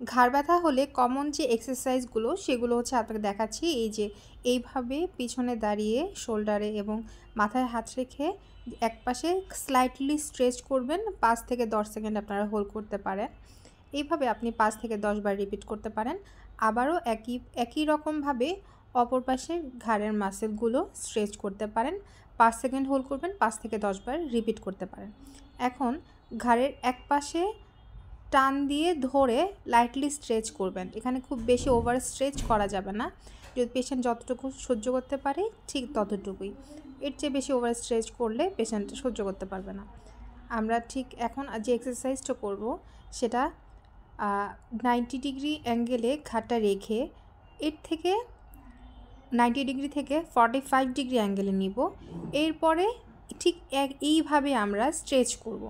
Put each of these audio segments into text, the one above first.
ঘাড় ব্যথা হলে কমন যে এক্সারসাইজগুলো সেগুলো হচ্ছে আপনাকে দেখাচ্ছি। এই যে এইভাবে পিছনে দাঁড়িয়ে শোল্ডারে এবং মাথায় হাত রেখে একপাশে স্লাইটলি স্ট্রেচ করবেন। 5 থেকে 10 সেকেন্ড আপনারা হোল্ড করতে পারেন। এইভাবে আপনি 5 থেকে 10 বার রিপিট করতে পারেন। আবারও একই রকমভাবে অপর পাশে ঘাড়ের মাসেলগুলো স্ট্রেচ করতে পারেন। 5 সেকেন্ড হোল্ড করবেন, 5 থেকে 10 বার রিপিট করতে পারেন। এখন ঘাড়ের এক পাশে টান দিয়ে ধরে লাইটলি স্ট্রেচ করবেন। এখানে খুব বেশি ওভার স্ট্রেচ করা যাবে না। যদি পেশেন্ট যতটুকু সহ্য করতে পারে ঠিক ততটুকুই। এর চেয়ে বেশি ওভার স্ট্রেচ করলে পেশেন্ট সহ্য করতে পারবে না। আমরা ঠিক এখন যে এক্সারসাইজটা করব সেটা 90 ডিগ্রি অ্যাঙ্গেলে ঘাড়টা রেখে এর থেকে 90 ডিগ্রি থেকে 45 ডিগ্রি অ্যাঙ্গেলে নিব। এরপরে ঠিক এইভাবে আমরা স্ট্রেচ করব।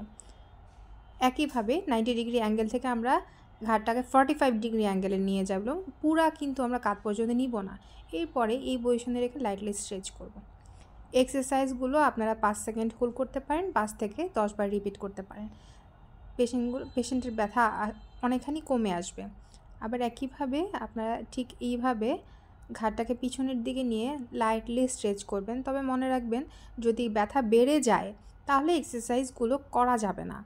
একইভাবে 90 ডিগ্রি অ্যাঙ্গেল থেকে আমরা ঘাড়টাকে 45 ডিগ্রি অ্যাঙ্গেলে নিয়ে যাব। পুরা কিন্তু আমরা কাঁধ পর্যন্ত নিব না। এরপরে এই পজিশনে রেখে লাইটলি স্ট্রেচ করব। এক্সারসাইজগুলো আপনারা 5 সেকেন্ড হোল্ড করতে পারেন, 5 থেকে 10 বার রিপিট করতে পারেন। পেশেন্টের ব্যথা অনেকখানি কমে আসবে। আবার একইভাবে আপনারা ঠিক এইভাবে ঘাড়টাকে পিছনের দিকে নিয়ে লাইটলি স্ট্রেচ করবেন। তবে মনে রাখবেন যদি ব্যথা বেড়ে যায় তাহলে এক্সারসাইজগুলো করা যাবে না।